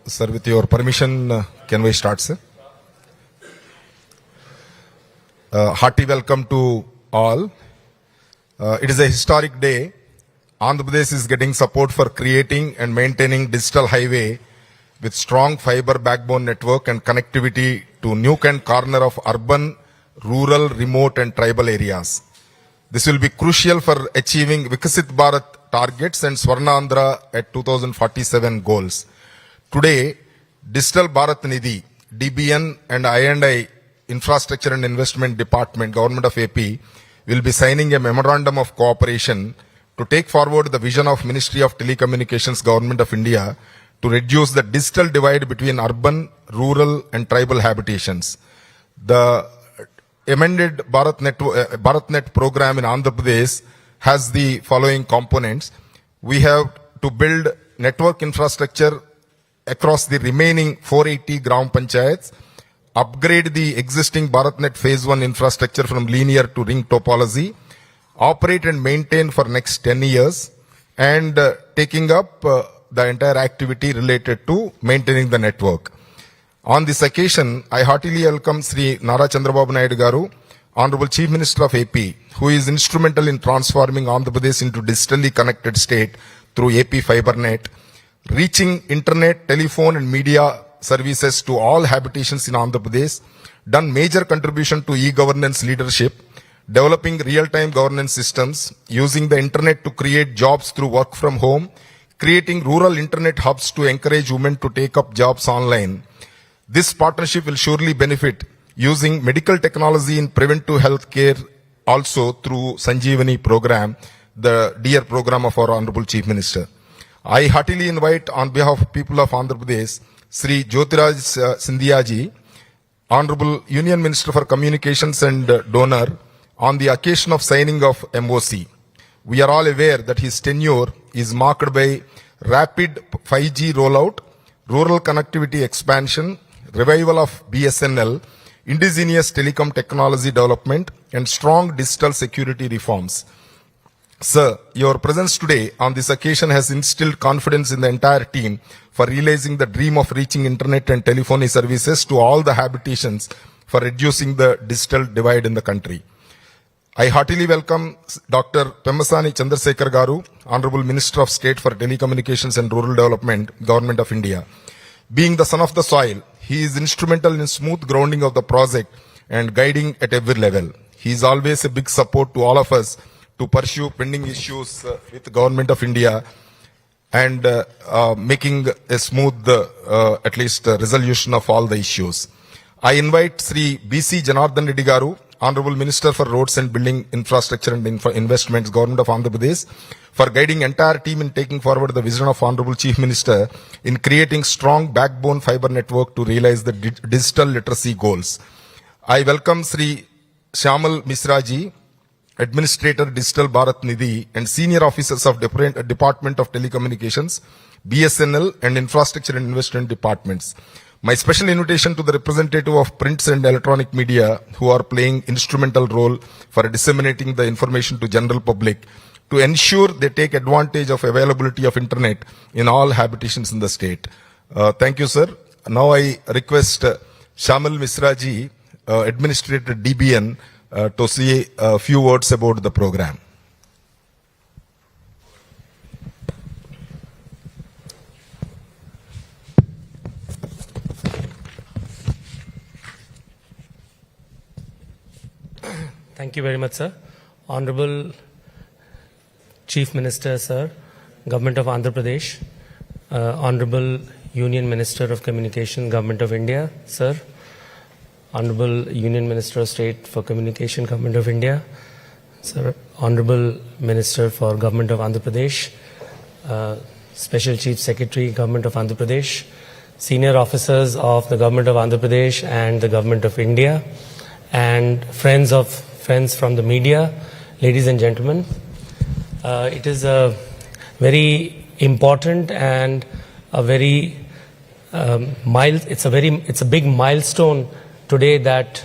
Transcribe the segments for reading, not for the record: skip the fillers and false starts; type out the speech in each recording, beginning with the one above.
Sir, with your permission, can we start, sir? Hearty welcome to all. It is a historic day. Andhra Pradesh is getting support for creating and maintaining digital highway with strong fiber backbone network and connectivity to nook and corner of urban, rural, remote and tribal areas. This will be crucial for achieving Vikasit Bharat targets and Swarnandhra at 2047 goals. Today, Digital Bharat Nidhi, DBN and I&I Infrastructure and Investment Department, Government of AP, will be signing a memorandum of cooperation to take forward the vision of Ministry of Telecommunications, Government of India, to reduce the digital divide between urban, rural and tribal habitations. The amended BharatNet program in Andhra Pradesh has the following components. We have to build network infrastructure across the remaining 480 Gram Panchayats, upgrade the existing BharatNet Phase 1 infrastructure from linear to ring topology, operate and maintain for next 10 years, and taking up the entire activity related to maintaining the network. On this occasion, I heartily welcome Sri Nara Chandrababu Naidu Garu, Honorable Chief Minister of AP, who is instrumental in transforming Andhra Pradesh into digitally connected state through AP FiberNet, reaching internet, telephone and media services to all habitations in Andhra Pradesh, done major contribution to e-governance leadership, developing real-time governance systems, using the internet to create jobs through work from home, creating rural internet hubs to encourage women to take up jobs online. This partnership will surely benefit using medical technology in preventive health care also through Sanjeevani program, the dear program of our Honorable Chief Minister. I heartily invite on behalf of people of Andhra Pradesh, Sri Jyotiraj Scindia ji, Honorable Union Minister for Communications and Donor, on the occasion of signing of MOC. We are all aware that his tenure is marked by rapid 5G rollout, rural connectivity expansion, revival of BSNL, indigenous telecom technology development, and strong digital security reforms. Sir, your presence today on this occasion has instilled confidence in the entire team for realizing the dream of reaching internet and telephony services to all the habitations for reducing the digital divide in the country. I heartily welcome Dr. Pemmasani Chandrasekhar Garu, Honorable Minister of State for Telecommunications and Rural Development, Government of India. Being the son of the soil, he is instrumental in smooth grounding of the project and guiding at every level. He is always a big support to all of us to pursue pending issues with the Government of India and making a smooth, at least resolution of all the issues. I invite Sri B.C. Janardhan Reddy Garu, Honorable Minister for Roads and Building Infrastructure and Investments, Government of Andhra Pradesh, for guiding entire team in taking forward the vision of Honorable Chief Minister in creating strong backbone fiber network to realize the digital literacy goals. I welcome Sri Shyamal Misra ji, Administrator Digital Bharat Nidhi, and senior officers of Department of Telecommunications, BSNL and Infrastructure and Investment Departments. My special invitation to the representative of prints and electronic media who are playing instrumental role for disseminating the information to general public to ensure they take advantage of availability of internet in all habitations in the state. Thank you, sir. Now I request Shyamal Misra ji, Administrator DBN, to say a few words about the program. Thank you very much, sir. Honorable Chief Minister, sir, Government of Andhra Pradesh, Honorable Union Minister of Communication, Government of India, sir, Honorable Union Minister of State for Communication, Government of India, sir, Honorable Minister for Government of Andhra Pradesh, Special Chief Secretary, Government of Andhra Pradesh, senior officers of the Government of Andhra Pradesh and the Government of India, and friends from the media, ladies and gentlemen. It is a very important and a very it's a big milestone today that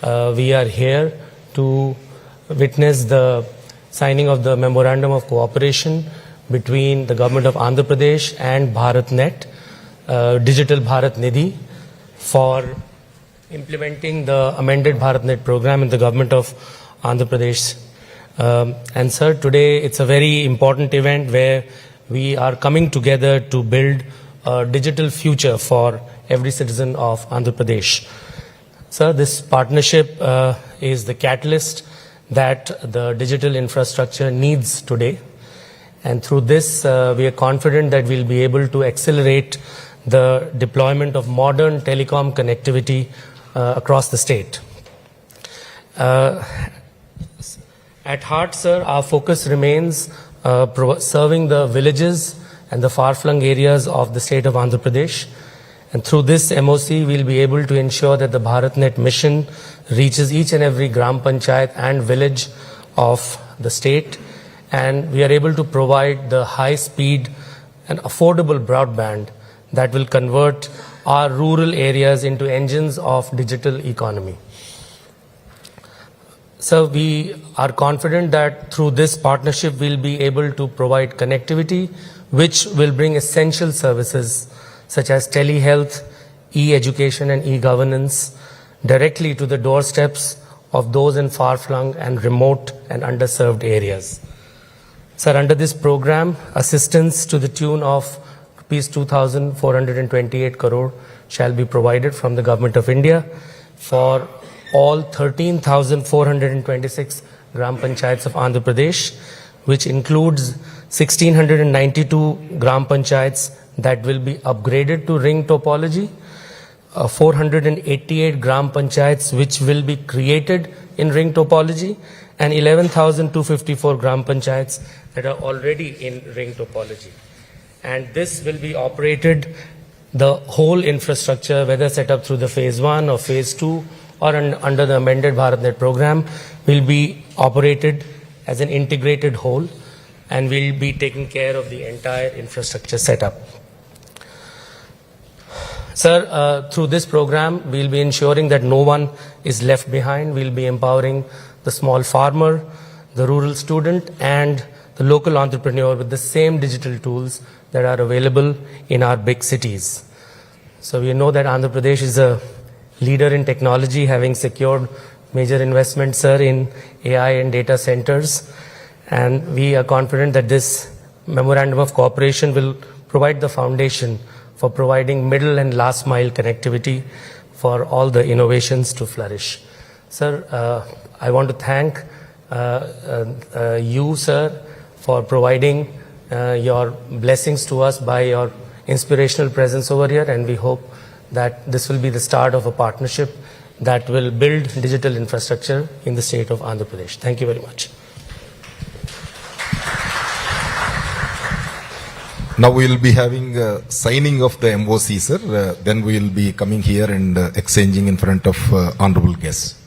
we are here to witness the signing of the Memorandum of Cooperation between the Government of Andhra Pradesh and BharatNet. Digital Bharat Nidhi for implementing the amended BharatNet program in the government of Andhra Pradesh. And sir, today it's a very important event where we are coming together to build a digital future for every citizen of Andhra Pradesh. Sir, this partnership is the catalyst that the digital infrastructure needs today. And through this, we are confident that we'll be able to accelerate the deployment of modern telecom connectivity across the state. At heart, sir, our focus remains serving the villages and the far-flung areas of the state of Andhra Pradesh. And through this MOC, we'll be able to ensure that the BharatNet mission reaches each and every Gram Panchayat and village of the state. And we are able to provide the high-speed and affordable broadband that will convert our rural areas into engines of digital economy. So we are confident that through this partnership, we'll be able to provide connectivity, which will bring essential services such as telehealth, e-education and e-governance directly to the doorsteps of those in far-flung and remote and underserved areas. Sir, under this program, assistance to the tune of Rs 2,428 crore shall be provided from the Government of India for all 13,426 Gram Panchayats of Andhra Pradesh, which includes 1,692 Gram Panchayats that will be upgraded to ring topology, 488 Gram Panchayats which will be created in ring topology, and 11,254 Gram Panchayats that are already in ring topology. And this will be operated, the whole infrastructure, whether set up through the phase 1 or phase 2 or under the amended BharatNet program, will be operated as an integrated whole and will be taking care of the entire infrastructure setup. Sir, through this program, we'll be ensuring that no one is left behind. We'll be empowering the small farmer, the rural student, and the local entrepreneur with the same digital tools that are available in our big cities. So we know that Andhra Pradesh is a leader in technology, having secured major investments, sir, in AI and data centers. And we are confident that this memorandum of cooperation will provide the foundation for providing middle and last mile connectivity for all the innovations to flourish. Sir, I want to thank you, sir, for providing your blessings to us by your inspirational presence over here, and we hope that this will be the start of a partnership that will build digital infrastructure in the state of Andhra Pradesh. Thank you very much. Now we will be having signing of the MOC, sir. Then we will be coming here and exchanging in front of honorable guests.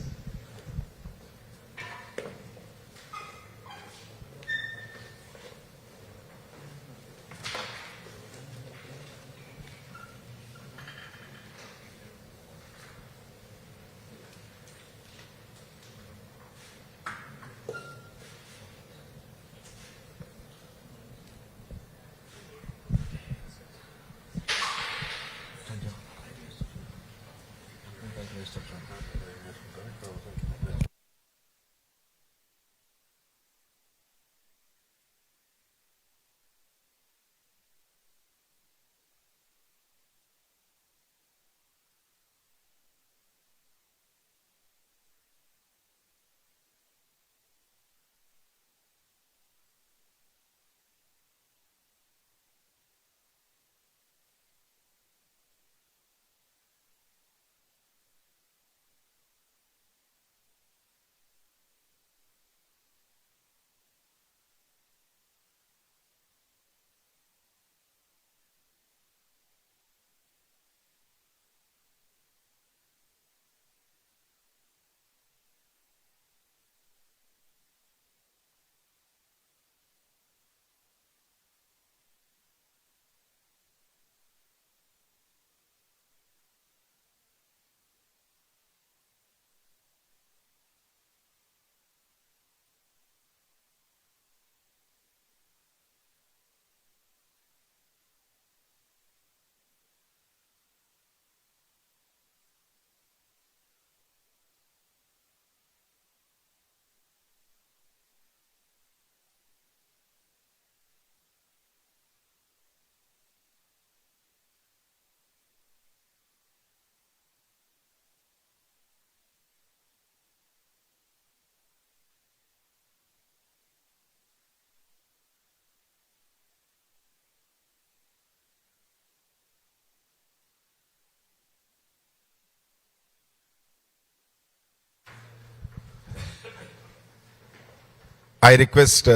I request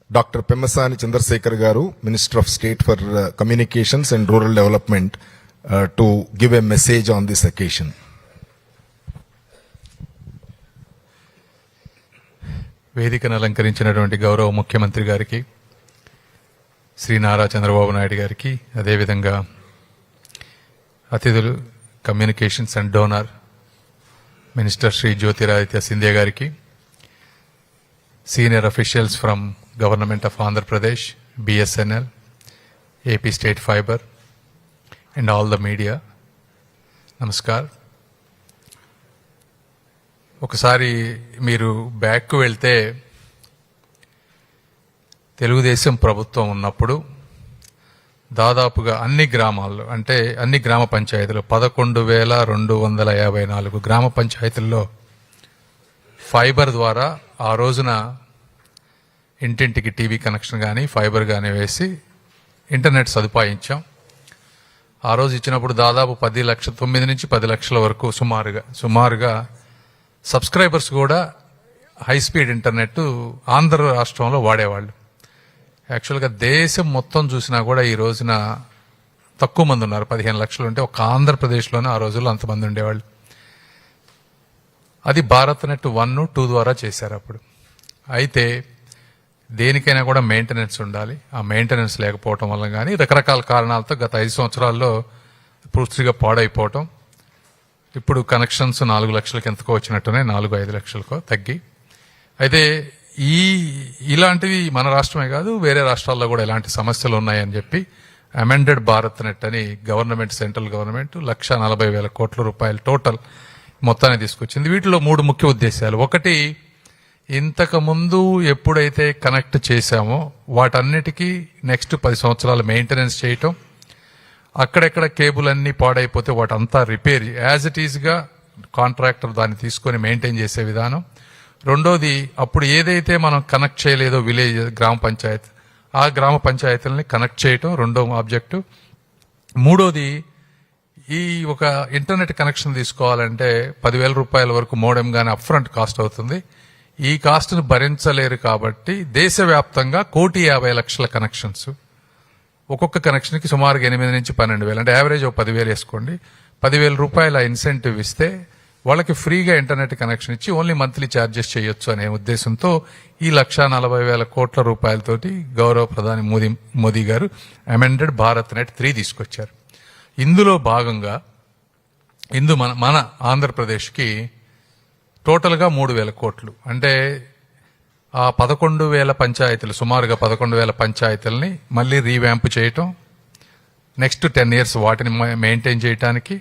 Dr. Pemmasani Chandrasekhar Garu, Minister of State for Communications and Rural Development, to give a message on this occasion. వేదికను అలంకరించినటువంటి గౌరవ ముఖ్యమంత్రి గారికి, శ్రీ నారా చంద్రబాబు నాయుడు గారికి, అదేవిధంగా అతిథులు, communications and DoNER minister Shri Jyotiraditya Scindia గారికి, senior officials from government of Andhra Pradesh, BSNL, AP State Fiber and all the media, నమస్కార్. ఒకసారి మీరు బ్యాక్కు వెళ్తే తెలుగుదేశం ప్రభుత్వం ఉన్నప్పుడు దాదాపుగా అన్ని గ్రామాల్లో, అంటే అన్ని గ్రామ పంచాయతీలు 11,254 గ్రామ పంచాయతీల్లో ఫైబర్ ద్వారా ఆ రోజున ఇంటింటికి టీవీ కనెక్షన్ కానీ ఫైబర్ కానీ వేసి ఇంటర్నెట్ సదుపాయించాం. ఆ రోజు ఇచ్చినప్పుడు దాదాపు 9 నుంచి 10 లక్షల వరకు సుమారుగా సబ్స్క్రైబర్స్ కూడా హై స్పీడ్ ఇంటర్నెట్ ఆంధ్ర రాష్ట్రంలో వాడేవాళ్ళు. యాక్చువల్గా దేశం మొత్తం చూసినా కూడా ఈ రోజున తక్కువ మంది ఉన్నారు. 15 లక్షలు ఉంటే ఒక ఆంధ్రప్రదేశ్లోనే ఆ రోజుల్లో అంతమంది ఉండేవాళ్ళు. అది భారత్ నెట్ 1, 2 ద్వారా చేశారు అప్పుడు. అయితే దేనికైనా కూడా మెయింటెనెన్స్ ఉండాలి. ఆ మెయింటెనెన్స్ లేకపోవటం వల్ల కానీ రకరకాల కారణాలతో గత 5 సంవత్సరాల్లో పూర్తిగా పాడైపోవటం, ఇప్పుడు కనెక్షన్స్ 4 లక్షలకి ఎంతకో వచ్చినట్టునే 4-5 లక్షలకో తగ్గి. అయితే ఇలాంటివి మన రాష్ట్రమే కాదు, వేరే రాష్ట్రాల్లో కూడా ఇలాంటి సమస్యలు ఉన్నాయని చెప్పి అమెండెడ్ భారత్ నెట్ అని గవర్నమెంట్, సెంట్రల్ గవర్నమెంట్ 1,40,000 కోట్ల రూపాయలు టోటల్ మొత్తాన్ని తీసుకొచ్చింది. వీటిలో 3 ముఖ్య ఉద్దేశాలు. ఒకటి, ఇంతకు ముందు ఎప్పుడైతే కనెక్ట్ చేశామో వాటన్నిటికీ నెక్స్ట్ 10 సంవత్సరాలు మెయింటెనెన్స్ చేయటం, అక్కడెక్కడ కేబుల్ అన్ని పాడైపోతే వాటంతా రిపేర్ యాజ్ ఇట్ ఈజ్ గా కాంట్రాక్టర్ దాన్ని తీసుకొని మెయింటైన్ చేసే విధానం. రెండోది, అప్పుడు ఏదైతే మనం కనెక్ట్ చేయలేదో విలేజ్, గ్రామ పంచాయతీ, ఆ గ్రామ పంచాయతీలని కనెక్ట్ చేయటం రెండో ఆబ్జెక్టు. మూడోది, ఈ ఒక ఇంటర్నెట్ కనెక్షన్ తీసుకోవాలంటే 10,000 రూపాయల వరకు మోడెం గానీ అప్ఫ్రంట్ కాస్ట్ అవుతుంది. ఈ కాస్ట్ను భరించలేరు కాబట్టి దేశవ్యాప్తంగా 1,50,00,000 కనెక్షన్స్, ఒక్కొక్క కనెక్షన్కి సుమారుగా 8 నుంచి 12,000, అంటే యావరేజ్ 10,000 వేసుకోండి. 10,000 రూపాయల ఇన్సెంటివ్ ఇస్తే వాళ్ళకి ఫ్రీగా ఇంటర్నెట్ కనెక్షన్ ఇచ్చి ఓన్లీ మంత్లీ ఛార్జెస్ చేయొచ్చు అనే ఉద్దేశంతో ఈ 1,40,000 కోట్ల రూపాయలతోటి గౌరవ ప్రధాని మోదీ గారు అమెండెడ్ భారత్ నెట్ 3 తీసుకొచ్చారు. ఇందులో భాగంగా మన ఆంధ్రప్రదేశ్కి టోటల్గా 3,000 కోట్లు, అంటే ఆ 11,000 పంచాయతీలు, సుమారుగా 11,000 పంచాయతీలని మళ్ళీ రీవ్యాంప్ చేయటం, నెక్స్ట్ 10 ఇయర్స్ వాటిని మెయింటైన్ చేయటానికి,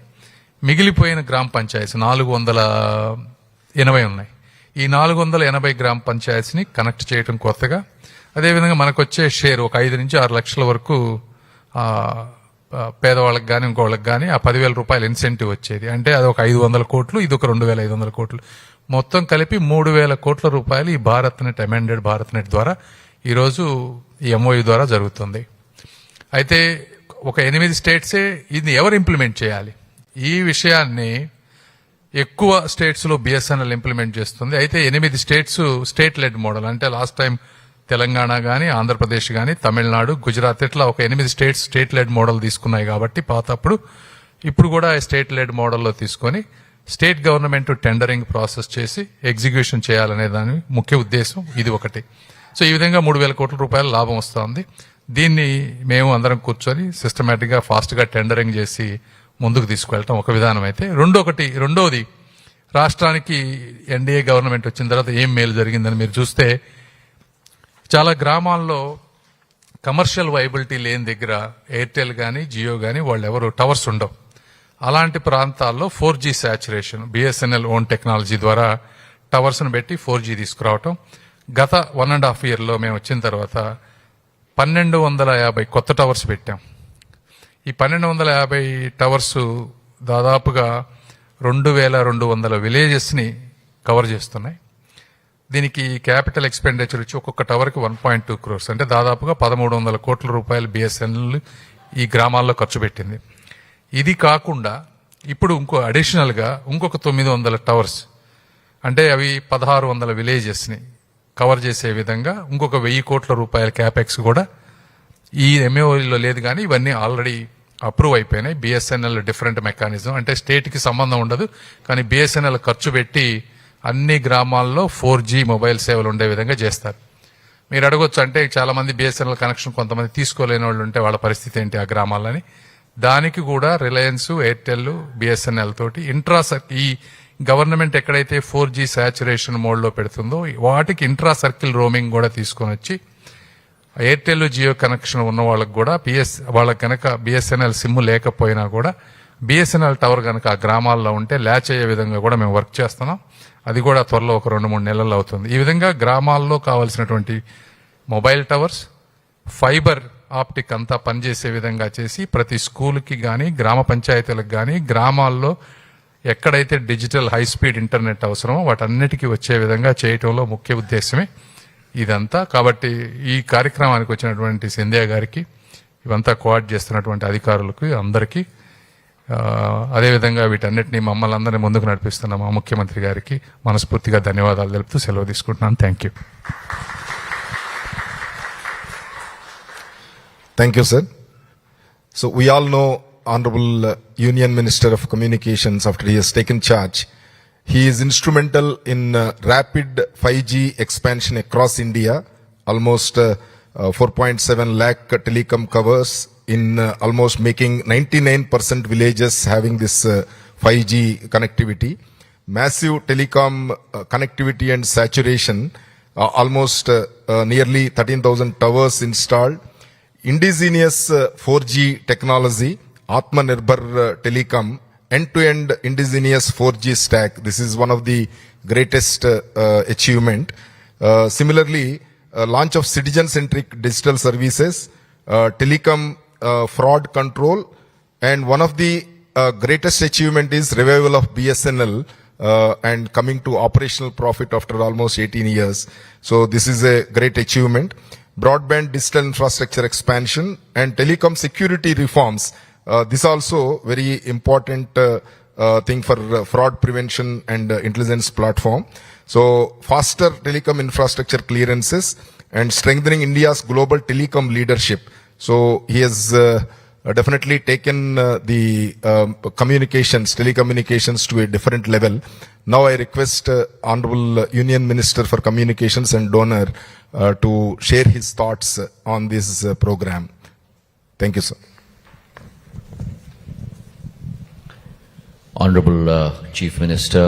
మిగిలిపోయిన గ్రామ పంచాయతీ 480 ఉన్నాయి. ఈ 480 గ్రామ పంచాయతీని కనెక్ట్ చేయటం కొత్తగా. అదేవిధంగా మనకు వచ్చే షేర్ ఒక 5 నుంచి 6 లక్షల వరకు పేదవాళ్ళకి కానీ ఇంకోళ్ళకి కానీ ఆ 10,000 రూపాయల ఇన్సెంటివ్ వచ్చేది. అంటే అది ఒక 500 కోట్లు, ఇది ఒక 2,500 కోట్లు, మొత్తం కలిపి 3,000 కోట్ల రూపాయలు ఈ Bharat net, amended Bharat net ద్వారా ఈరోజు ఈ MOU ద్వారా జరుగుతుంది. అయితే ఒక 8 స్టేట్సే ఇది ఎవరు ఇంప్లిమెంట్ చేయాలి? ఈ విషయాన్ని ఎక్కువ స్టేట్స్ లో BSNL ఇంప్లిమెంట్ చేస్తుంది. అయితే 8 స్టేట్స్ స్టేట్ లెడ్ మోడల్, అంటే లాస్ట్ టైం తెలంగాణ గానీ, ఆంధ్రప్రదేశ్ గానీ, తమిళనాడు, గుజరాత్, ఇట్లా ఒక 8 స్టేట్స్ స్టేట్ లెడ్ మోడల్ తీసుకున్నాయి కాబట్టి పాతప్పుడు. ఇప్పుడు కూడా స్టేట్ లెడ్ మోడల్లో తీసుకొని స్టేట్ గవర్నమెంట్ టెండరింగ్ ప్రాసెస్ చేసి ఎగ్జిక్యూషన్ చేయాలనే దాని ముఖ్య ఉద్దేశం ఇది ఒకటి. సో ఈ విధంగా 3,000 కోట్ల రూపాయల లాభం వస్తుంది. దీన్ని మేము అందరం కూర్చొని సిస్టమేటిక్ గా ఫాస్ట్ గా టెండరింగ్ చేసి ముందుకు తీసుకువెళ్ళటం ఒక విధానం. అయితే రెండోది, రాష్ట్రానికి NDA గవర్నమెంట్ వచ్చిన తర్వాత ఏం మేలు జరిగిందని మీరు చూస్తే, చాలా గ్రామాల్లో కమర్షియల్ వైబిలిటీ లేని దగ్గర ఎయిర్టెల్ గానీ, జియో గానీ వాళ్ళు ఎవరు టవర్స్ ఉండవు. అలాంటి ప్రాంతాల్లో 4G saturation, BSNL own technology ద్వారా టవర్స్ ను పెట్టి 4G తీసుకురావటం. గత 1.5 ఇయర్లో మేము వచ్చిన తర్వాత 1,250 కొత్త టవర్స్ పెట్టాం. ఈ 1,250 టవర్స్ దాదాపుగా 2,200 విలేజెస్ ని కవర్ చేస్తున్నాయి. దీనికి క్యాపిటల్ ఎక్స్పెండిచర్ వచ్చి ఒక్కొక్క టవర్ కి 1.2 crores, అంటే దాదాపుగా 1,300 కోట్ల రూపాయలు BSNL ఈ గ్రామాల్లో ఖర్చు పెట్టింది. ఇది కాకుండా ఇప్పుడు అడిషనల్ గా ఇంకొక 900 టవర్స్, అంటే అవి 1,600 విలేజెస్ ని కవర్ చేసే విధంగా ఇంకొక 1000 కోట్ల రూపాయల క్యాపెక్స్ కూడా ఈ ఎంఏఓలో లేదు, కానీ ఇవన్నీ ఆల్రెడీ అప్రూవ్ అయిపోయినాయి. బిఎస్ఎన్ఎల్ డిఫరెంట్ మెకానిజం, అంటే స్టేట్కి సంబంధం ఉండదు, కానీ బిఎస్ఎన్ఎల్ ఖర్చు పెట్టి అన్ని గ్రామాల్లో 4G మొబైల్ సేవలు ఉండే విధంగా చేస్తారు. మీరు అడగొచ్చు, అంటే చాలా మంది బిఎస్ఎన్ఎల్ కనెక్షన్ కొంతమంది తీసుకోలేని వాళ్ళు ఉంటే వాళ్ళ పరిస్థితి ఏంటి ఆ గ్రామాలని. దానికి కూడా రిలయన్స్, ఎయిర్టెల్, బిఎస్ఎన్ఎల్ తోటి ఈ గవర్నమెంట్ ఎక్కడైతే 4G సాచురేషన్ మోడ్లో పెడుతుందో వాటికి ఇంట్రా సర్కిల్ రోమింగ్ కూడా తీసుకొని వచ్చి ఎయిర్టెల్, జియో కనెక్షన్ ఉన్న వాళ్ళకి కూడా వాళ్ళకి కనుక బిఎస్ఎన్ఎల్ సిమ్ లేకపోయినా కూడా బిఎస్ఎన్ఎల్ టవర్ కనుక ఆ గ్రామాల్లో ఉంటే ల్యాచ్ అయ్యే విధంగా కూడా మేము వర్క్ చేస్తున్నాం. అది కూడా త్వరలో ఒక 2-3 నెలల్లో అవుతుంది. ఈ విధంగా గ్రామాల్లో కావాల్సినటువంటి మొబైల్ టవర్స్, ఫైబర్ ఆప్టిక్ అంతా పనిచేసే విధంగా చేసి ప్రతి స్కూల్కి కానీ గ్రామ పంచాయతీలకు కానీ గ్రామాల్లో ఎక్కడైతే డిజిటల్ హై స్పీడ్ ఇంటర్నెట్ అవసరమో వాటన్నిటికీ వచ్చే విధంగా చేయటంలో ముఖ్య ఉద్దేశమే ఇదంతా. కాబట్టి ఈ కార్యక్రమానికి వచ్చినటువంటి సింధియా గారికి, ఇవంతా కోఆర్డినేట్ చేస్తున్నటువంటి అధికారులకు అందరికీ, అదేవిధంగా వీటన్నిటిని మమ్మల్ని అందరినీ ముందుకు నడిపిస్తున్న మా ముఖ్యమంత్రి గారికి మనస్ఫూర్తిగా ధన్యవాదాలు తెలుపుతూ సెలవు తీసుకుంటున్నాను. Thank you. Thank you, sir. So we all know Honorable Union Minister of Communications, after he has taken charge, he is instrumental in rapid 5G expansion across India. Almost 4.7 lakh telecom covers in almost making 99% villages having this 5G connectivity. Massive telecom connectivity and saturation, almost nearly 13,000 towers installed. Indigenous 4G technology, Atmanirbhar Telecom, end-to-end indigenous 4G stack. This is one of the greatest achievement. Similarly, launch of citizen-centric digital services, telecom fraud control, and one of the greatest achievement is revival of BSNL and coming to operational profit after almost 18 years. So this is a great achievement. Broadband digital infrastructure expansion and telecom security reforms. This also very important thing for fraud prevention and intelligence platform. So faster telecom infrastructure clearances and strengthening India's global telecom leadership. So he has definitely taken the telecommunications to a different level. Now I request Honorable Union Minister for Communications and Donor to share his thoughts on this program. Thank you, sir. Honorable Chief Minister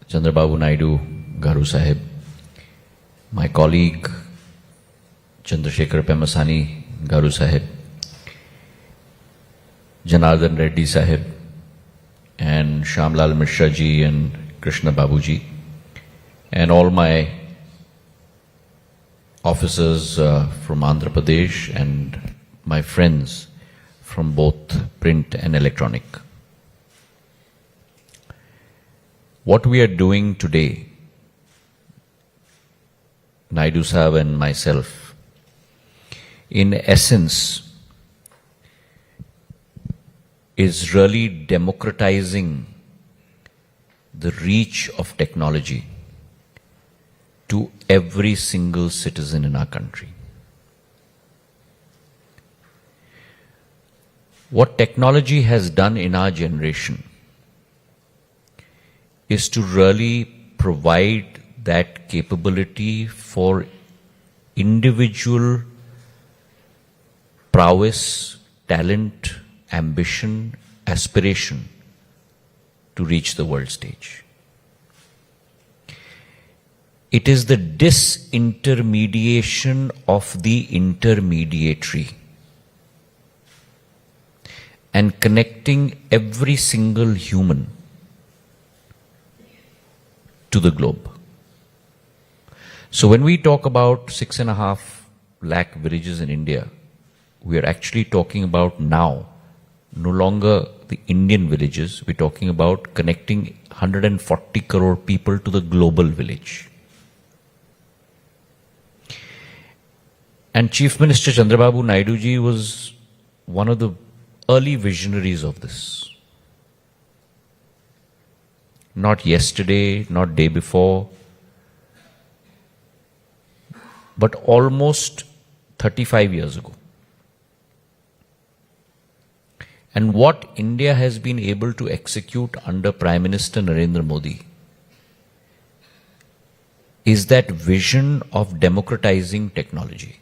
Chandrababu Naidu Garu Sahib, my colleague Chandrasekhar Pemasani Garu Sahib, Janardhan Reddy Sahib, and Shamlal Mishra ji and Krishna Babu ji, and all my officers from Andhra Pradesh and my friends from both print and electronic. What we are doing today, Naidu Sahib and myself, in essence is really democratizing the reach of technology to every single citizen in our country. What technology has done in our generation is to really provide that capability for individual prowess, talent, ambition, aspiration to reach the world stage. It is the disintermediation of the intermediary and connecting every single human to the globe. So when we talk about 6.5 lakh villages in India, we are actually talking about now no longer the Indian villages, we're talking about connecting 140 crore people to the global village. And Chief Minister Chandrababu Naidu ji was one of the early visionaries of this. Not yesterday, not day before, but almost 35 years ago. And what India has been able to execute under Prime Minister Narendra Modi is that vision of democratizing technology.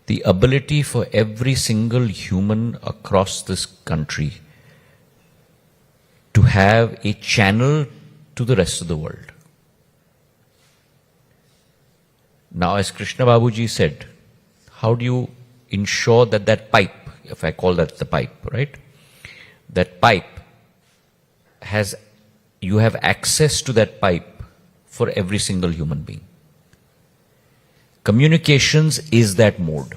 The ability for every single human across this country to have a channel to the rest of the world. Now, as Krishna Babuji said, how do you ensure that that pipe, if I call that the pipe, right? That pipe has, you have access to that pipe for every single human being. Communications is that mode.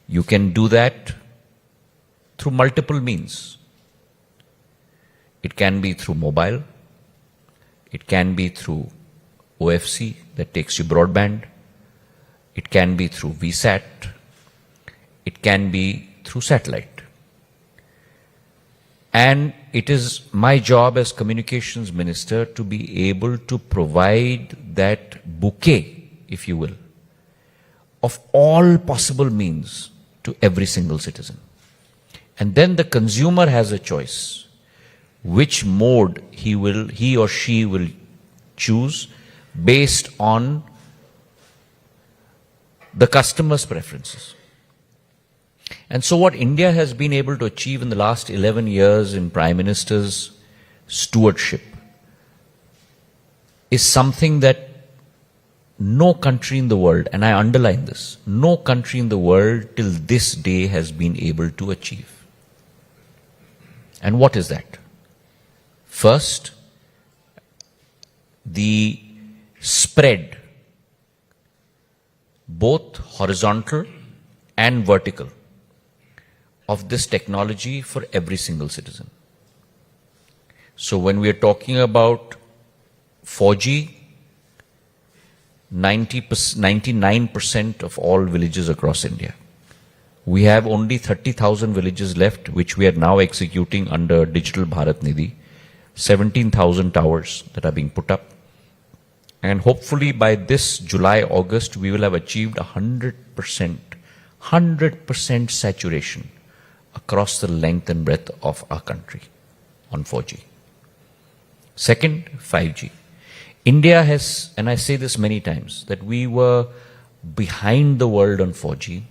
You can do that through multiple means. It can be through mobile. It can be through OFC that takes you broadband. It can be through VSAT. It can be through satellite. And it is my job as communications minister to be able to provide that bouquet, if you will, of all possible means to every single citizen. And then the consumer has a choice which mode he or she will choose based on the customer's preferences. And so what India has been able to achieve in the last 11 years in Prime Minister's stewardship is something that no country in the world, and I underline this, no country in the world till this day has been able to achieve. And what is that? First, the spread, both horizontal and vertical, of this technology for every single citizen. So when we are talking about 4G, 99% of all villages across India. We have only 30,000 villages left, which we are now executing under Digital Bharat Nidhi. 17,000 towers that are being put up. And hopefully by this July, August, we will have achieved 100% saturation across the length and breadth of our country on 4G. Second, 5G. India has, and I say this many times, that we were behind the world on 4G.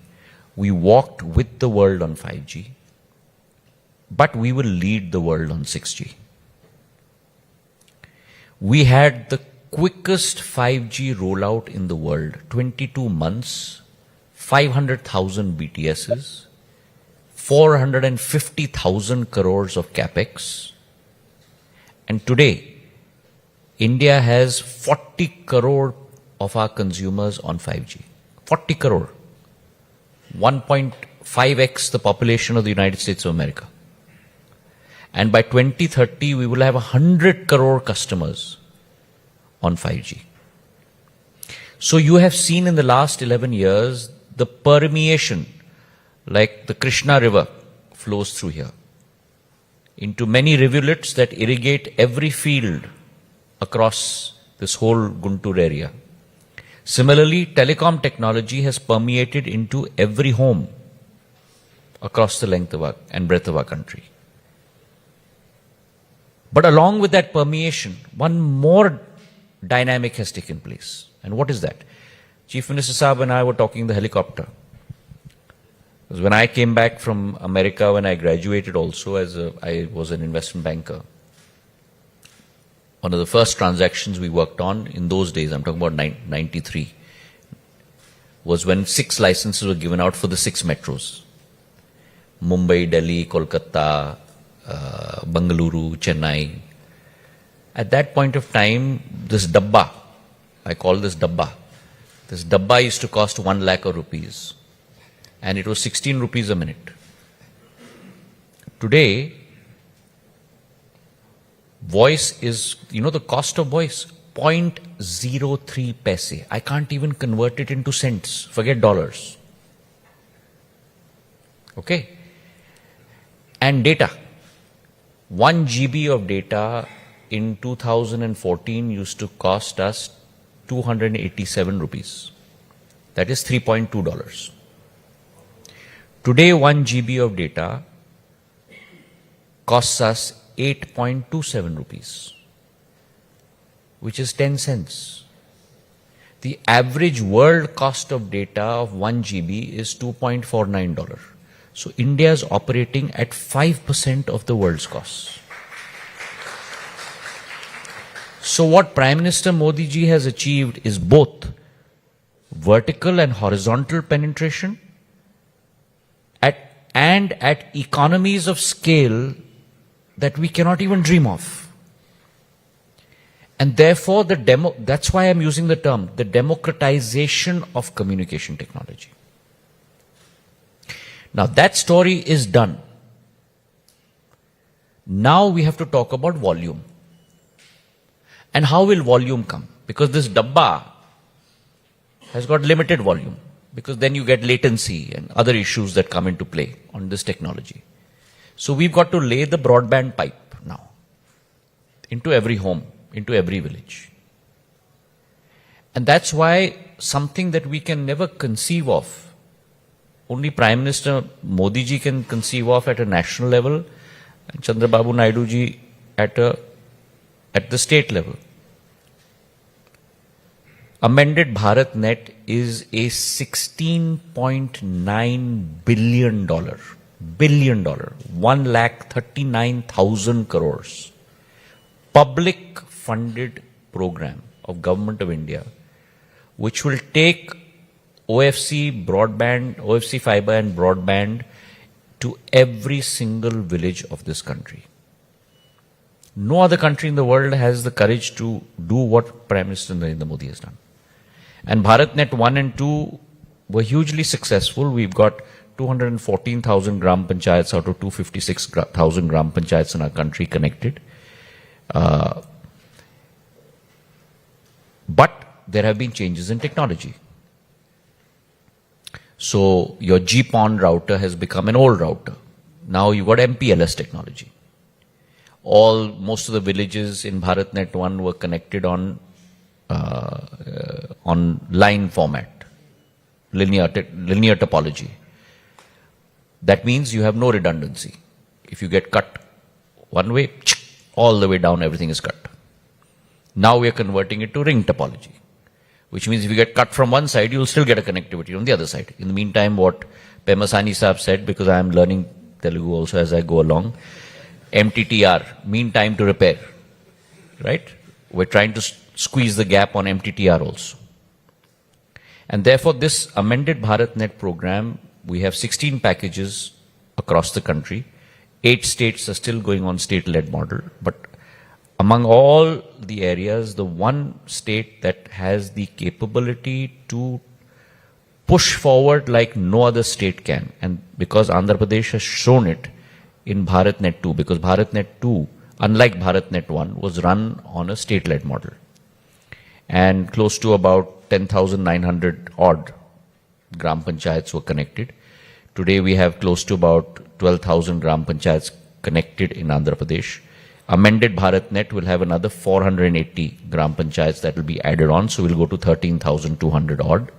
We walked with the world on 5G. But we will lead the world on 6G. We had the quickest 5G rollout in the world, 22 months, 500,000 BTSs, 450,000 crores of capex. And today, India has 40 crore of our consumers on 5G. 40 crore. 1.5x the population of the United States of America. And by 2030, we will have 100 crore customers on 5G. So you have seen in the last 11 years, the permeation, like the Krishna River flows through here, into many rivulets that irrigate every field across this whole Guntur area. Similarly, telecom technology has permeated into every home across the length of and breadth of our country. But along with that permeation, one more dynamic has taken place. And what is that? Chief Minister Saab and I were talking in the helicopter. Because when I came back from America, when I graduated also I was an investment banker, one of the first transactions we worked on in those days, I'm talking about 93, was when 6 licenses were given out for the 6 metros. Mumbai, Delhi, Kolkata, Bengaluru, Chennai. At that point of time, this dabba, I call this dabba used to cost 1 lakh of rupees. And it was 16 rupees a minute. Today, voice is, the cost of voice, 0.03 paise. I can't even convert it into cents. Forget dollars. Okay? And data. 1 GB of data in 2014 used to cost us 287 rupees. That is $3.2. Today, 1 GB of data costs us 8.27 rupees, which is 10 cents. The average world cost of data of 1 GB is $2.49. So India is operating at 5% of the world's costs. So what Prime Minister Modi ji has achieved is both vertical and horizontal penetration and at economies of scale that we cannot even dream of. And therefore, that's why I'm using the term, the democratization of communication technology. Now that story is done. Now we have to talk about volume. And how will volume come? Because this dabba has got limited volume, because then you get latency and other issues that come into play on this technology. So we've got to lay the broadband pipe now into every home, into every village. And that's why something that we can never conceive of, only Prime Minister Modi ji can conceive of at a national level, and Chandrababu Naidu ji at the state level. Amended BharatNet is a $16.9 billion, 1,39,000 crores, public funded program of Government of India, which will take OFC broadband, OFC fiber and broadband to every single village of this country. No other country in the world has the courage to do what Prime Minister Narendra Modi has done. And BharatNet 1 and 2 were hugely successful. We've got 214,000 gram panchayats out of 256,000 gram panchayats in our country connected. But there have been changes in technology. So your GPON router has become an old router. Now you've got MPLS technology. Most of the villages in BharatNet 1 were connected on line format, linear topology. That means you have no redundancy. If you get cut one way, all the way down everything is cut. Now we are converting it to ring topology, which means if you get cut from one side, you'll still get a connectivity on the other side. In the meantime, what Pemasani Saab said, because I am learning Telugu also as I go along, MTTR, mean time to repair, right? We're trying to squeeze the gap on MTTR also. And therefore, this amended BharatNet program, we have 16 packages across the country. 8 states are still going on state-led model. But among all the areas, the one state that has the capability to push forward like no other state can, and because Andhra Pradesh has shown it in BharatNet 2, because BharatNet 2, unlike BharatNet 1, was run on a state-led model. And close to about 10,900 odd gram panchayats were connected. Today we have close to about 12,000 gram panchayats connected in Andhra Pradesh. Amended BharatNet will have another 480 gram panchayats that will be added on, so we'll go to 13,200 odd.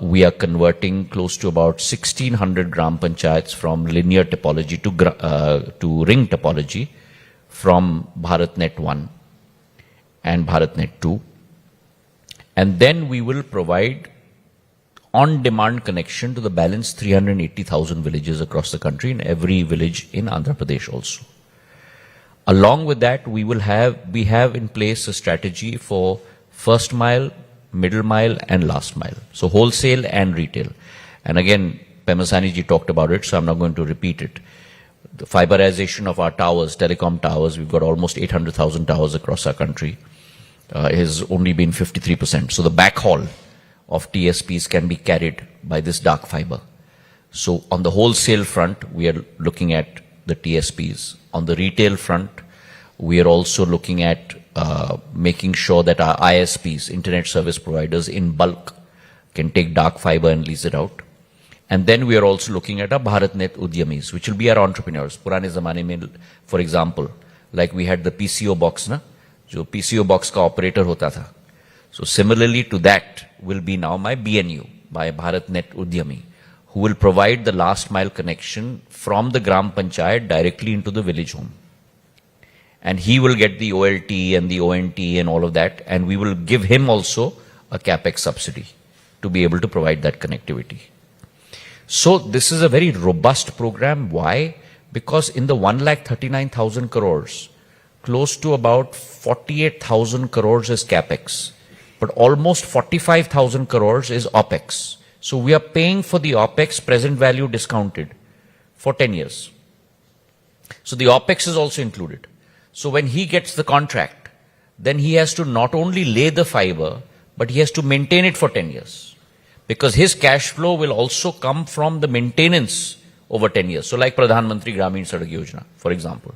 We are converting close to about 1,600 gram panchayats from linear topology to ring topology from BharatNet 1 and BharatNet 2. And then we will provide on-demand connection to the balance 380,000 villages across the country, in every village in Andhra Pradesh also. Along with that, we have in place a strategy for first mile, middle mile and last mile. So wholesale and retail. And again, Pemasani ji talked about it, so I'm not going to repeat it. The fiberization of our towers, telecom towers, we've got almost 800,000 towers across our country, has only been 53%. So the backhaul of TSPs can be carried by this dark fiber. So on the wholesale front, we are looking at the TSPs. On the retail front, we are also looking at making sure that our ISPs, internet service providers, in bulk can take dark fiber and lease it out. And then we are also looking at our BharatNet Udyamis, which will be our entrepreneurs. Purane zamane mein, for example, like we had the PCO box, na? जो PCO box का operator होता था. So similarly to that will be now my BNU, by BharatNet Udyami, who will provide the last mile connection from the Gram Panchayat directly into the village home. And he will get the OLT and the ONT and all of that, and we will give him also a capex subsidy to be able to provide that connectivity. So this is a very robust program. Why? Because in the 1,39,000 crores, close to about 48,000 crores is capex, but almost 45,000 crores is opex. So we are paying for the opex present value discounted for 10 years. So the opex is also included. So when he gets the contract, then he has to not only lay the fiber, but he has to maintain it for 10 years. Because his cash flow will also come from the maintenance over 10 years. So like Pradhan Mantri Gramin Sadak Yojana, for example.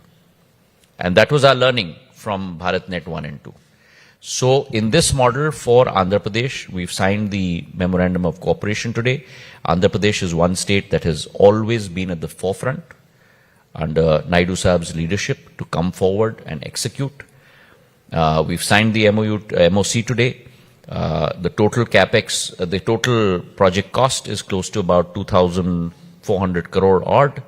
And that was our learning from BharatNet 1 and 2. So in this model for Andhra Pradesh, we've signed the Memorandum of Cooperation today. Andhra Pradesh is one state that has always been at the forefront under Naidu Sahab's leadership to come forward and execute. We've signed the MOC today. The total capex, the total project cost is close to about 2,400 crore odd,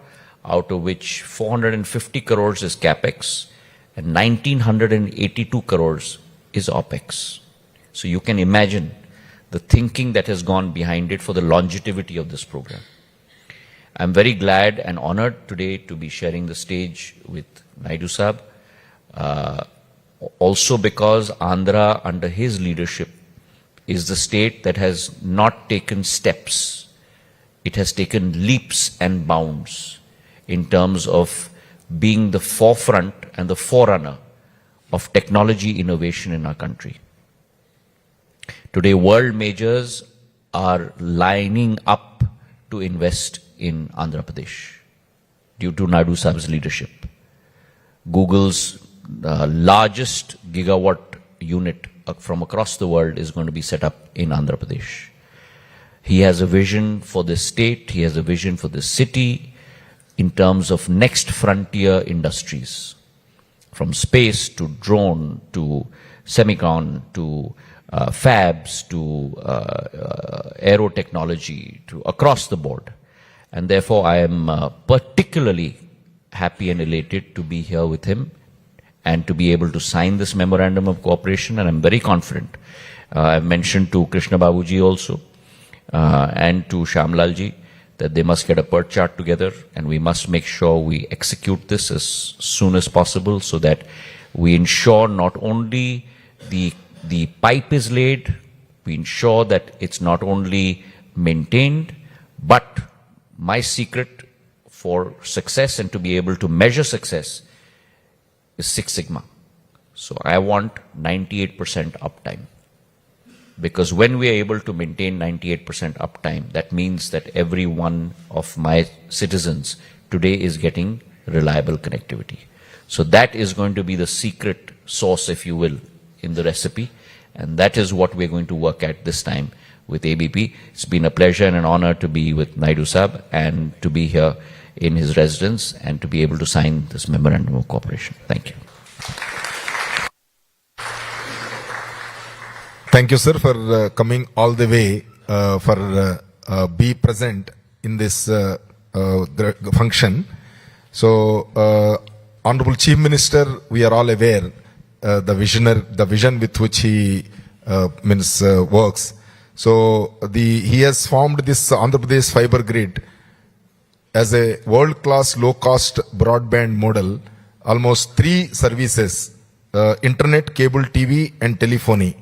out of which 450 crores is capex and 1,982 crores is opex. So you can imagine the thinking that has gone behind it for the longevity of this program. I'm very glad and honored today to be sharing the stage with Naidu Sahab, also because Andhra under his leadership is the state that has not taken steps. It has taken leaps and bounds in terms of being the forefront and the forerunner of technology innovation in our country. Today, world majors are lining up to invest in Andhra Pradesh due to Naidu Sahab's leadership. Google's largest gigawatt unit from across the world is going to be set up in Andhra Pradesh. He has a vision for this state, he has a vision for this city in terms of next frontier industries, from space to drone to semicon to fabs to aero technology to across the board. And therefore I am particularly happy and elated to be here with him and to be able to sign this memorandum of cooperation, and I'm very confident. I've mentioned to Chandrababu ji also and to Shyamlal ji that they must get a PERT chart together, and we must make sure we execute this as soon as possible so that we ensure not only the pipe is laid, we ensure that it's not only maintained, but my secret for success and to be able to measure success is Six Sigma. So I want 98% uptime. Because when we are able to maintain 98% uptime, that means that every one of my citizens today is getting reliable connectivity. So that is going to be the secret sauce, if you will, in the recipe. And that is what we're going to work at this time with ABP. It's been a pleasure and an honor to be with Naidu Sahab and to be here in his residence and to be able to sign this memorandum of cooperation. Thank you. Thank you, sir, for coming all the way for be present in this function. So, Honorable Chief Minister, we are all aware the vision with which he works. So he has formed this Andhra Pradesh fiber grid as a world-class low-cost broadband model. Almost 3 services: internet, cable TV, and telephony.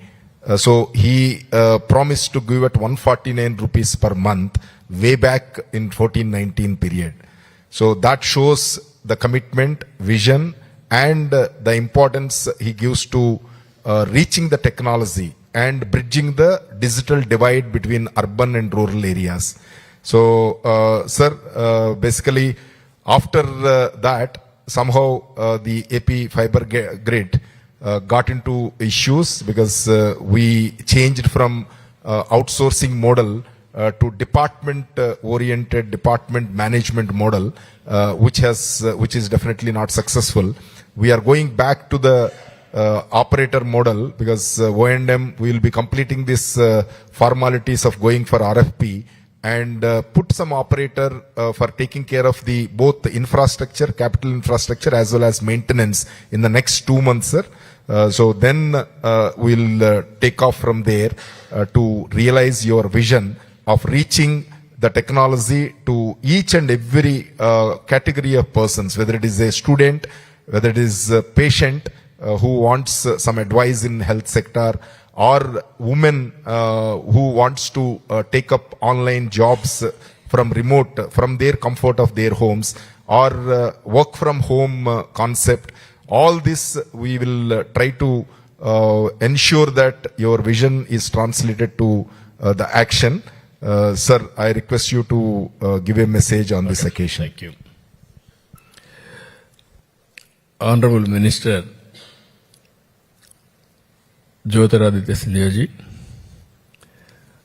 So he promised to give at 149 rupees per month way back in 14-19 period. So that shows the commitment, vision, and the importance he gives to reaching the technology and bridging the digital divide between urban and rural areas. So, sir, basically, after that, somehow the AP fiber grid got into issues because we changed from outsourcing model to department-oriented department management model, which is definitely not successful. we are going back to the operator model because O&M will be completing this formalities of going for RFP and put some operator for taking care of the both the infrastructure, capital infrastructure as well as maintenance in the next 2 months, sir. So then we'll take off from there to realize your vision of reaching the technology to each and every category of persons, whether it is a student, whether it is a patient who wants some advice in health sector, or women who wants to take up online jobs from remote, from their comfort of their homes, or work from home concept. All this we will try to ensure that your vision is translated to the action. Sir, I request you to give a message on this occasion. Thank you. Honorable Minister Jyotiraditya Sindhya ji,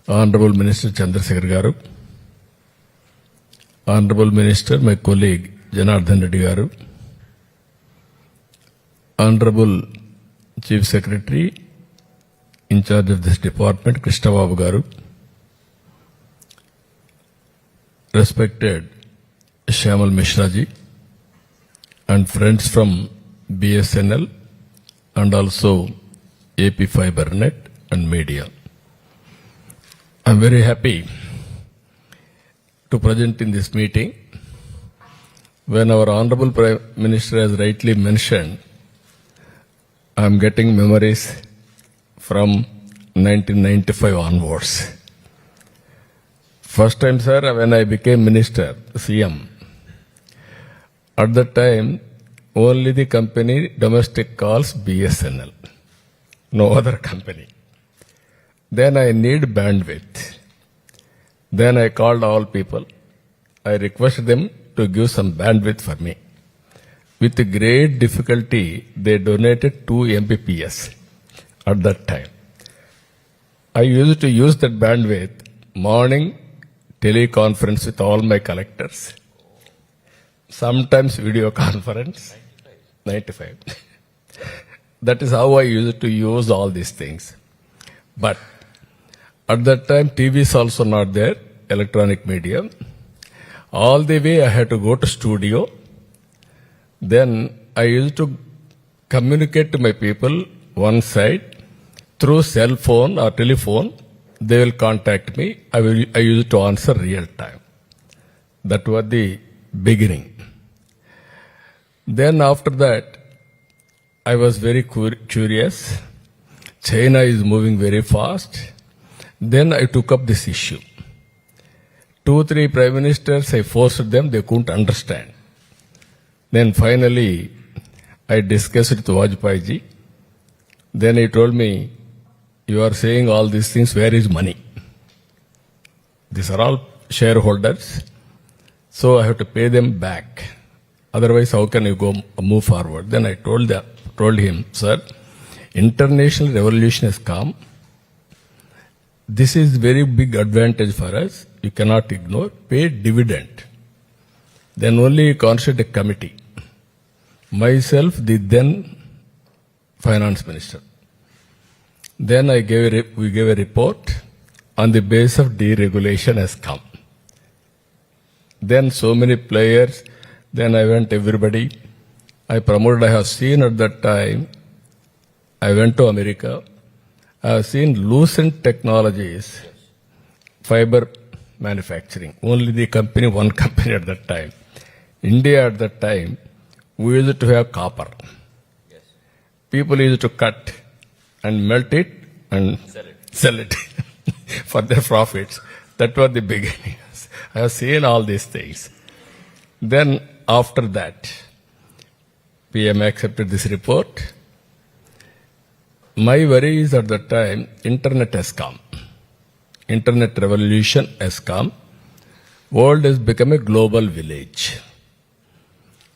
Honorable Minister Chandrasekhar Garu, Honorable Minister, my colleague Janardhan Reddy Garu, Honorable Chief Secretary in charge of this department, Chandrababu Garu, respected Shyamal Mishra ji, and friends from BSNL and also AP FiberNet and media. I am very happy to present in this meeting when our Honorable Prime Minister has rightly mentioned. I am getting memories from 1995 onwards. First time, sir, when I became Minister, CM, at that time, only the company domestic calls BSNL, no other company. Then I need bandwidth. Then I called all people. I requested them to give some bandwidth for me. With great difficulty, they donated 2 Mbps at that time. I used to use that bandwidth morning teleconference with all my collectors. Sometimes video conference. 95. That is how I used to use all these things. But at that time, TV is also not there, electronic media. All the way I had to go to studio. Then I used to communicate to my people one side through cell phone or telephone. They will contact me. I used to answer real time. That was the beginning. Then after that, I was very curious. China is moving very fast. Then I took up this issue. 2-3 prime ministers, I forced them, they couldn't understand. Then finally, I discussed with Vajpayee ji. Then he told me, you are saying all these things, where is money? These are all shareholders. So I have to pay them back. Otherwise, how can you move forward? Then I told him, sir, international revolution has come. This is very big advantage for us. You cannot ignore. Pay dividend. Then only you constitute a committee. Myself, the then finance minister. Then we gave a report on the basis of deregulation has come. Then so many players. Then I went everybody. I promoted. I have seen at that time. I went to America. I have seen Lucent Technologies, fiber manufacturing. Only the company, one company at that time. India at that time, we used to have copper. Yes. People used to cut and melt it and sell it for their profits. That was the beginning. I have seen all these things. Then after that, PM accepted this report. My worry is at that time, internet has come. Internet revolution has come. World has become a global village.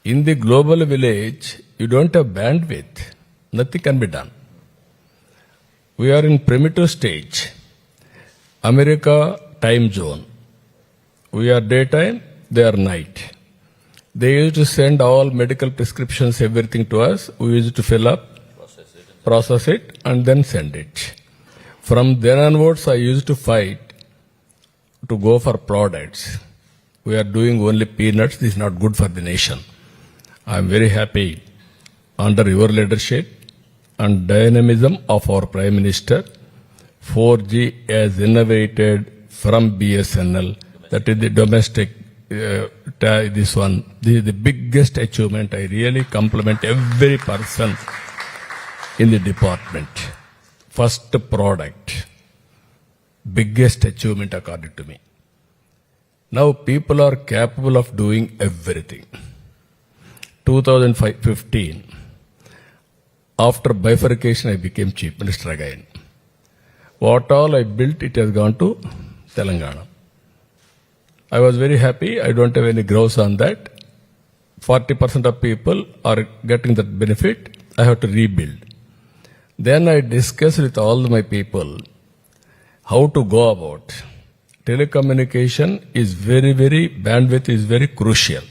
In the global village, you don't have bandwidth. Nothing can be done. We are in primitive stage. America, time zone. We are daytime, they are night. They used to send all medical prescriptions, everything to us. We used to fill up, process it, and then send it. From then onwards, I used to fight to go for products. We are doing only peanuts. This is not good for the nation. I am very happy under your leadership and dynamism of our Prime Minister. 4G has innovated from BSNL. That is the domestic, this one. This is the biggest achievement. I really compliment every person in the department. First product. Biggest achievement according to me. Now people are capable of doing everything. 2015, after bifurcation, I became Chief Minister again. What all I built, it has gone to Telangana. I was very happy. I don't have any grouse on that. 40% of people are getting that benefit. I have to rebuild. Then I discussed with all my people how to go about. Telecommunication is bandwidth is very crucial.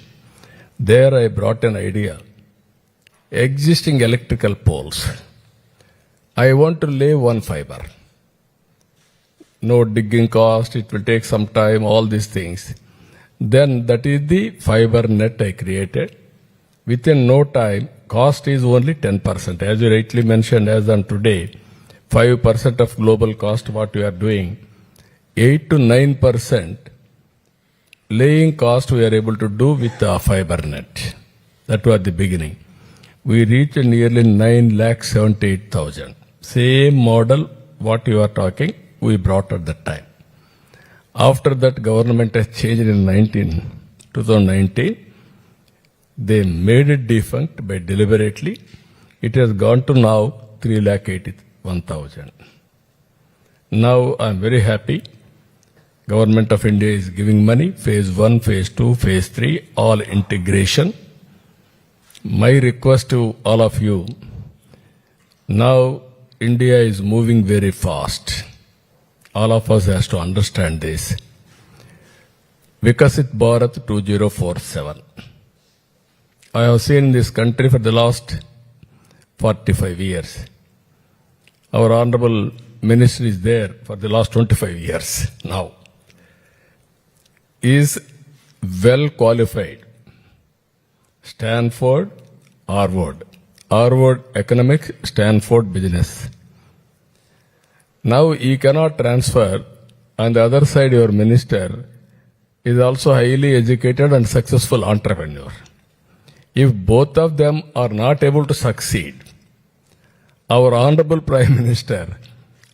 There I brought an idea. Existing electrical poles. I want to lay one fiber. No digging cost, it will take some time, all these things. Then that is the fiber net I created. Within no time, cost is only 10%. As you rightly mentioned, as on today, 5% of global cost, what we are doing, 8 to 9% laying cost we are able to do with the fiber net. That was the beginning. We reached nearly 9,78,000. Same model, what you are talking, we brought at that time. After that, government has changed in 2019. They made it defunct by deliberately. It has gone to now 3,81,000. Now I am very happy. Government of India is giving money, phase 1, phase 2, phase 3, all integration. My request to all of you, now India is moving very fast. All of us has to understand this. Vikasit Bharat 2047. I have seen in this country for the last 45 years. Our Honorable Minister is there for the last 25 years now. Is well qualified. Stanford, Harvard. Harvard Economics, Stanford Business. Now he cannot transfer. On the other side, your minister is also highly educated and successful entrepreneur. If both of them are not able to succeed, our Honorable Prime Minister,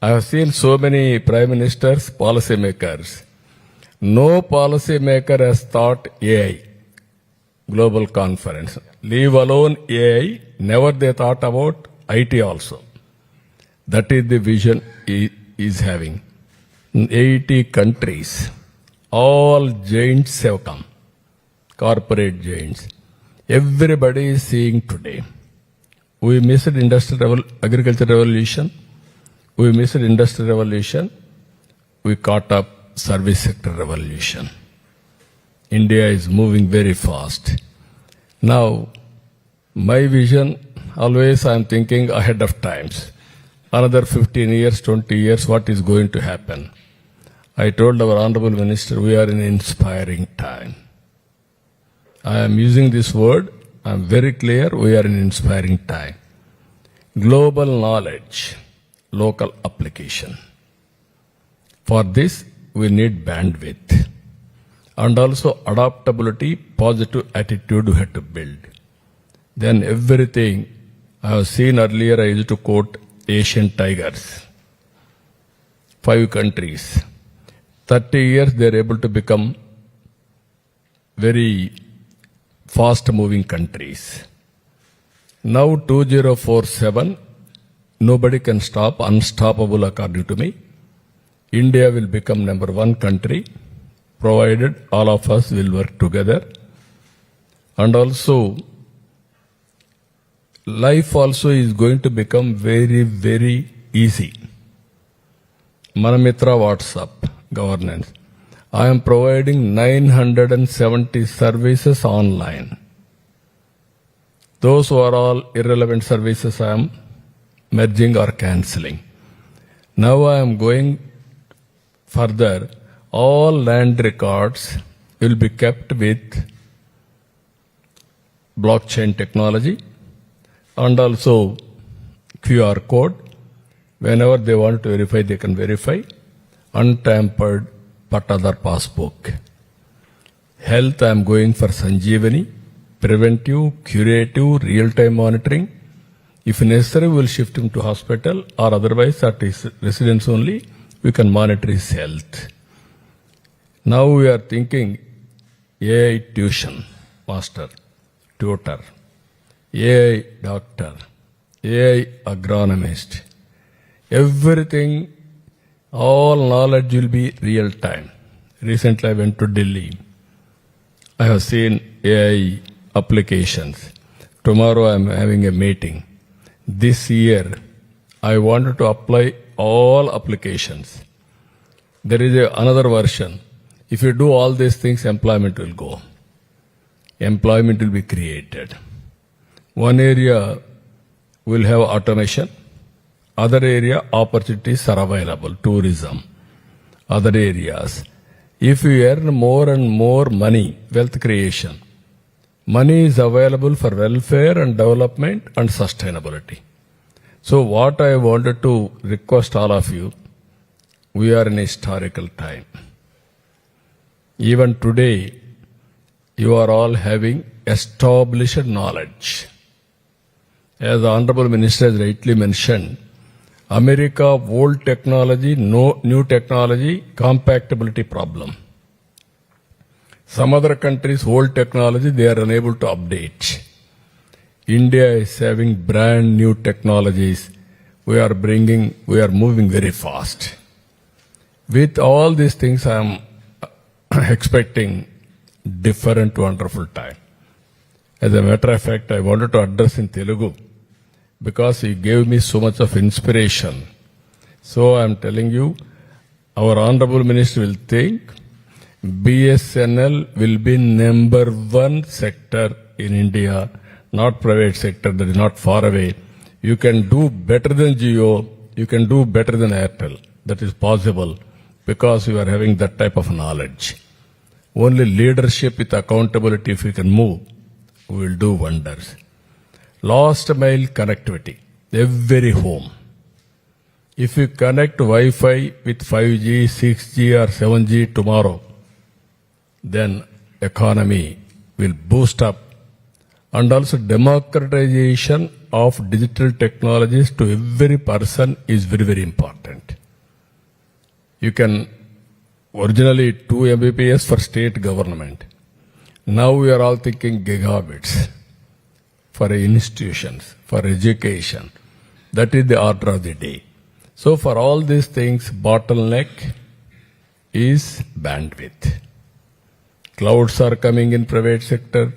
I have seen so many Prime Ministers, policy makers. No policy maker has thought AI, global conference. Leave alone AI, never they thought about IT also. That is the vision he is having. In 80 countries, all giants have come, corporate giants. Everybody is seeing today. We missed agriculture revolution. We missed industrial revolution. We caught up service sector revolution. India is moving very fast. Now, my vision, always I am thinking ahead of times. Another 15 years, 20 years, what is going to happen? I told our Honorable Minister, we are in inspiring time. I am using this word, I am very clear, we are in inspiring time. Global knowledge, local application. For this, we need bandwidth. And also adaptability, positive attitude we have to build. Then everything, I have seen earlier, I used to quote Asian tigers. 5 countries. 30 years they are able to become very fast moving countries. Now 2047, nobody can stop, unstoppable according to me. India will become number 1 country, provided all of us will work together. And also, life also is going to become very, very easy. Manamitra WhatsApp governance. I am providing 970 services online. Those who are all irrelevant services I am merging or cancelling. Now I am going further. All land records will be kept with blockchain technology and also QR code. Whenever they want to verify, they can verify. Untampered Patadar passbook. Health, I am going for Sanjeevani. Preventive, curative, real-time monitoring. If necessary, we will shift him to hospital or otherwise at his residence only, we can monitor his health. Now we are thinking AI tuition, master, tutor, AI doctor, AI agronomist. Everything, all knowledge will be real time. Recently I went to Delhi. I have seen AI applications. Tomorrow I am having a meeting. This year I wanted to apply all applications. There is another version. If you do all these things, employment will go. Employment will be created. One area will have automation. Other area, opportunities are available. Tourism. Other areas. If you earn more and more money, wealth creation, money is available for welfare and development and sustainability. So what I wanted to request all of you, we are in a historical time. Even today, you are all having established knowledge. As the Honorable Minister has rightly mentioned, America, old technology, no new technology, compatibility problem. Some other countries, old technology, they are unable to update. India is having brand new technologies. We are moving very fast. With all these things, I am expecting different wonderful time. As a matter of fact, I wanted to address in Telugu because he gave me so much of inspiration. So I am telling you, our Honorable Minister will think BSNL will be number one sector in India, not private sector, that is not far away. You can do better than Jio, you can do better than Airtel. That is possible because you are having that type of knowledge. Only leadership with accountability, if we can move, we will do wonders. Last mile connectivity, every home. If you connect Wi-Fi with 5G, 6G or 7G tomorrow, then economy will boost up. And also democratization of digital technologies to every person is very, very important. You can originally 2 Mbps for state government. Now we are all thinking gigabits for institutions, for education. That is the order of the day. So for all these things, bottleneck is bandwidth. Clouds are coming in private sector.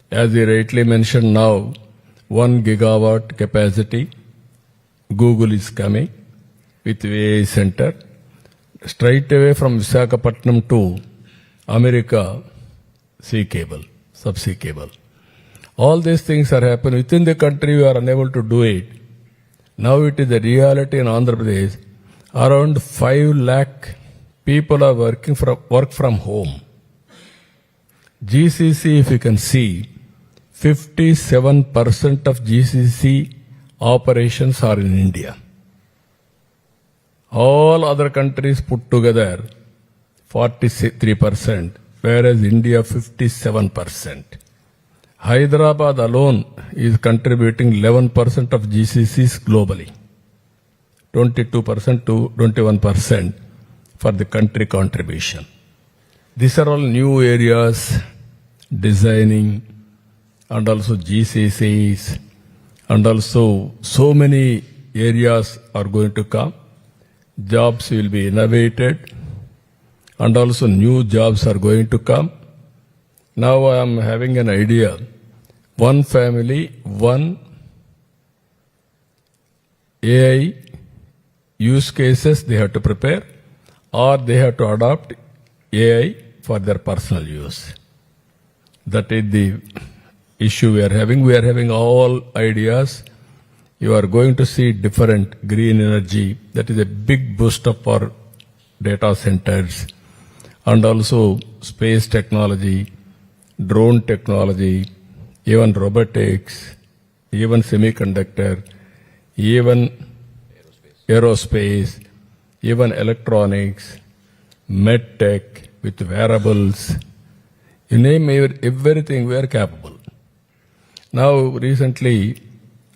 As you rightly mentioned now, 1 gigawatt capacity. Google is coming with AI center. Straight away from Visakhapatnam to America, sea cable, subsea cable. All these things are happening. Within the country, we are unable to do it. Now it is a reality in Andhra Pradesh. Around 5 lakh people are work from home. GCC, if you can see, 57% of GCC operations are in India. All other countries put together, 43%, whereas India 57%. Hyderabad alone is contributing 11% of GCCs globally, 22% to 21% for the country contribution. These are all new areas, designing, and also GCCs, and also so many areas are going to come. Jobs will be innovated, and also new jobs are going to come. Now I am having an idea. One family, one AI use cases they have to prepare, or they have to adopt AI for their personal use. That is the issue we are having. We are having all ideas. You are going to see different green energy. That is a big boost up for data centers and also space technology, drone technology, even robotics, even semiconductor, even aerospace, even electronics, med tech with wearables. You name everything, we are capable. Now, recently,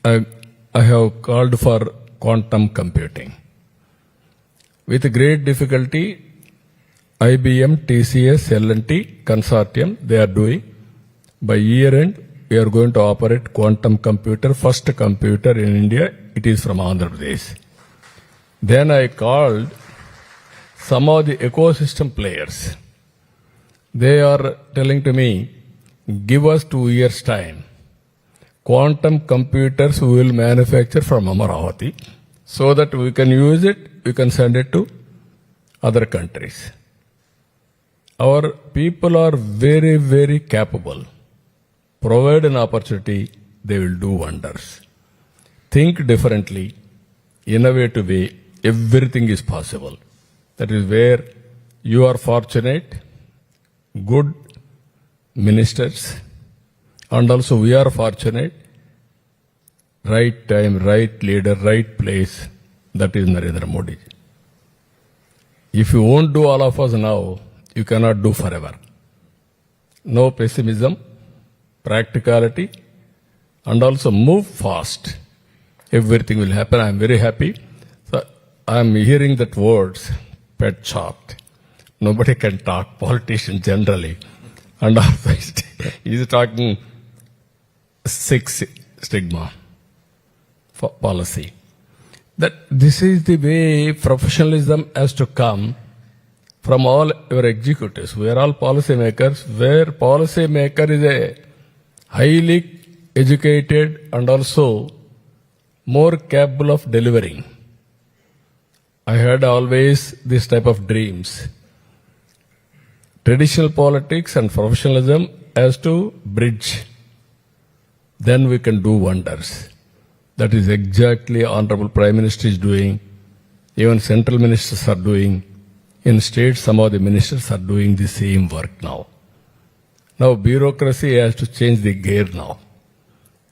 I have called for quantum computing. With great difficulty, IBM, TCS, L&T consortium, they are doing. By year end, we are going to operate quantum computer, first computer in India. It is from Andhra Pradesh. Then I called some of the ecosystem players. They are telling to me, give us 2 years time. Quantum computers we will manufacture from Amaravati so that we can use it, we can send it to other countries. Our people are very, very capable. Provide an opportunity, they will do wonders. Think differently, innovative way, everything is possible. That is where you are fortunate, good ministers, and also we are fortunate, right time, right leader, right place, that is Narendra Modi. If you won't do all of us now, you cannot do forever. No pessimism, practicality, and also move fast. Everything will happen. I am very happy. So I am hearing that words, pet shop. Nobody can talk, politician generally. And also he is talking six stigma for policy. That this is the way professionalism has to come from all your executives. We are all policy makers, where policy maker is a highly educated and also more capable of delivering. I had always this type of dreams. Traditional politics and professionalism has to bridge. Then we can do wonders. That is exactly Honorable Prime Minister is doing. Even central ministers are doing. In states, some of the ministers are doing the same work now. Now bureaucracy has to change the gear now.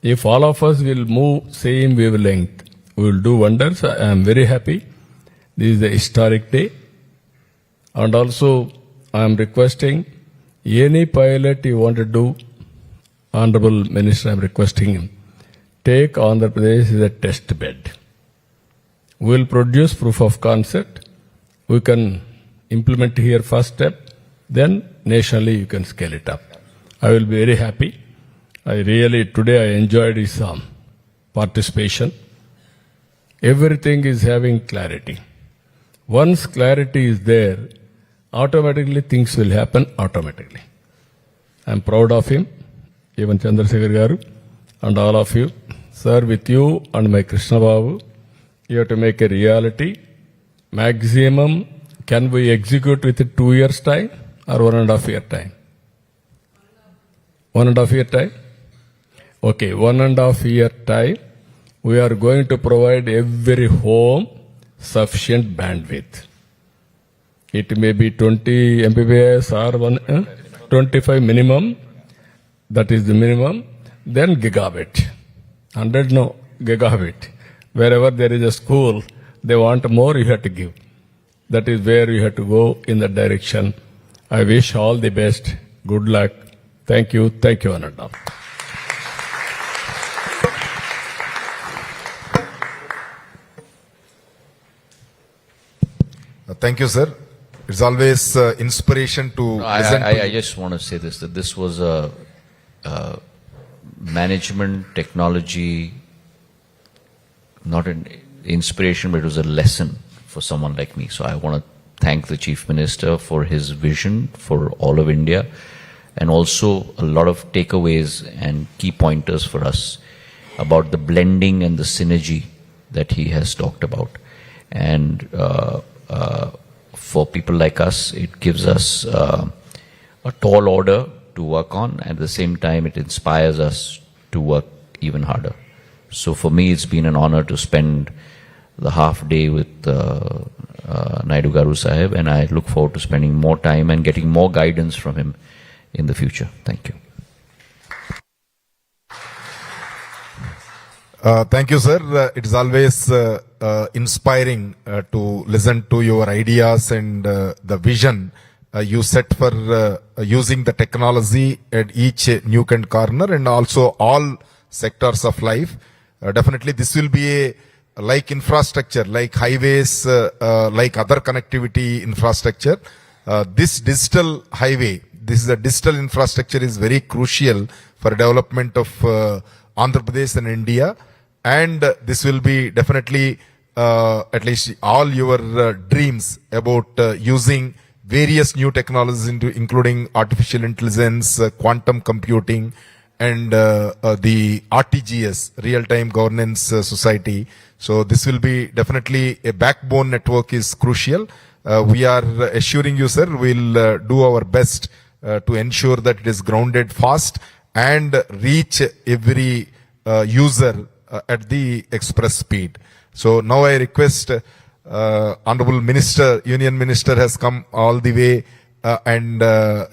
If all of us will move same wavelength, we will do wonders. I am very happy. This is a historic day. And also, I am requesting any pilot you want to do, Honorable Minister, I am requesting him, take Andhra Pradesh as a test bed. We will produce proof of concept. We can implement here first step, then nationally you can scale it up. I will be very happy. Today I enjoyed his participation. Everything is having clarity. Once clarity is there, automatically things will happen automatically. I am proud of him, even Chandrasekhar Garu, and all of you. Sir, with you and my Krishnababu, you have to make a reality. Maximum, can we execute within 2 years' time or 1.5 year time? 1.5 year time? Okay, 1.5 year time, we are going to provide every home sufficient bandwidth. It may be 20 Mbps or 25 minimum. That is the minimum. Then gigabit. 100 no, gigabit. Wherever there is a school, they want more, you have to give. That is where you have to go in that direction. I wish all the best. Good luck. Thank you. Thank you, Ananda. Thank you, sir. It's always inspiration to listen to I just want to say this, that this was a management, technology, not an inspiration, but it was a lesson for someone like me. So I want to thank the Chief Minister for his vision for all of India, and also a lot of takeaways and key pointers for us about the blending and the synergy that he has talked about. And for people like us, it gives us a tall order to work on, and at the same time, it inspires us to work even harder. So for me, it's been an honor to spend the half day with Naidu Garu Sahib, and I look forward to spending more time and getting more guidance from him in the future. Thank you. Thank you, sir. It is always inspiring to listen to your ideas and the vision you set for using the technology at each nook and corner and also all sectors of life. Definitely this will be like infrastructure, like highways, like other connectivity infrastructure. This digital highway, this is a digital infrastructure is very crucial for development of Andhra Pradesh and India. And this will be definitely at least all your dreams about using various new technologies including artificial intelligence, quantum computing, and the RTGS, real-time governance society. So this will be definitely a backbone network is crucial. We are assuring you, sir, we'll do our best to ensure that it is grounded fast and reach every user at the express speed. So now I request Honorable Minister, Union Minister has come all the way and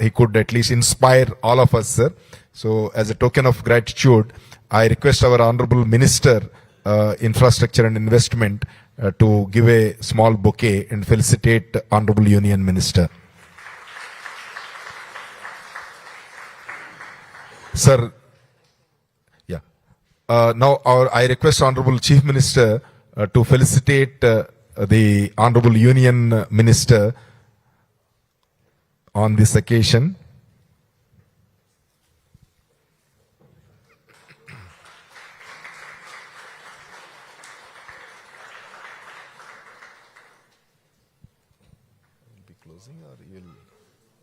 he could at least inspire all of us, sir. So as a token of gratitude, I request our Honorable Minister, Infrastructure and Investment to give a small bouquet and felicitate Honorable Union Minister. Sir, yeah. Now I request Honorable Chief Minister to felicitate the Honorable Union Minister on this occasion. Will be closing or you will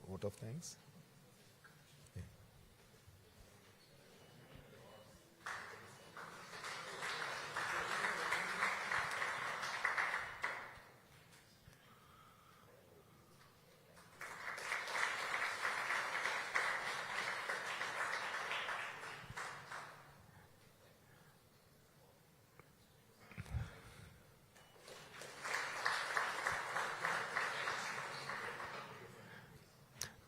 vote of thanks?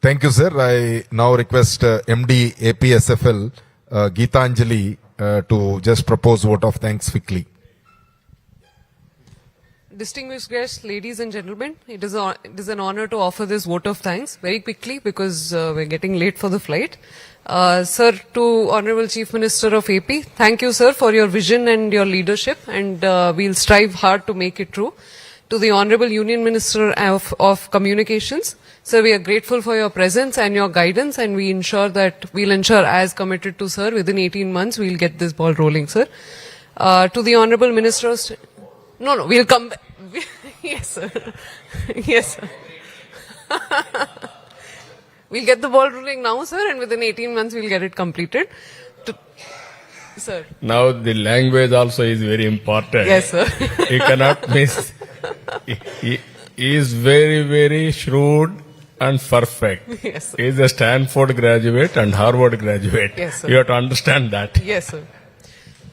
Thank you, sir. I now request MD APSFL Geetanjali to just propose vote of thanks quickly. Distinguished guests, ladies and gentlemen, it is an honor to offer this vote of thanks very quickly because we're getting late for the flight. Sir, to Honorable Chief Minister of AP, thank you, sir, for your vision and your leadership, and we'll strive hard to make it true. To the Honorable Union Minister of Communications, sir, we are grateful for your presence and your guidance, and we'll ensure, as committed to, sir, within 18 months, we'll get this ball rolling, sir. To the Honorable Minister, we'll come back. Yes, sir. Yes, sir. We'll get the ball rolling now, sir, and within 18 months, we'll get it completed. Sir. Now the language also is very important. Yes, sir. You cannot miss. He is very, very shrewd and perfect. Yes, sir. He is a Stanford graduate and Harvard graduate. Yes, sir. You have to understand that. Yes, sir.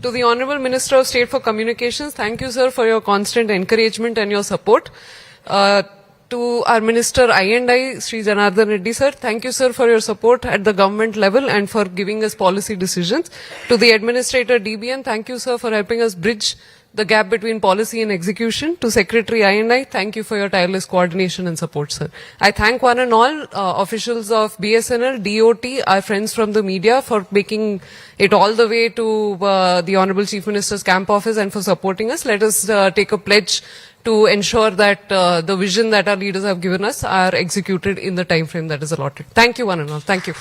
To the Honorable Minister of State for Communications, thank you, sir, for your constant encouragement and your support. To our Minister I&I, Sri Janardhan Reddy, sir, thank you, sir, for your support at the government level and for giving us policy decisions. To the Administrator DBN, thank you, sir, for helping us bridge the gap between policy and execution. To Secretary I&I, thank you for your tireless coordination and support, sir. I thank one and all officials of BSNL, DOT, our friends from the media for making it all the way to the Honorable Chief Minister's camp office and for supporting us. Let us take a pledge to ensure that the vision that our leaders have given us are executed in the time frame that is allotted. Thank you, one and all. Thank you.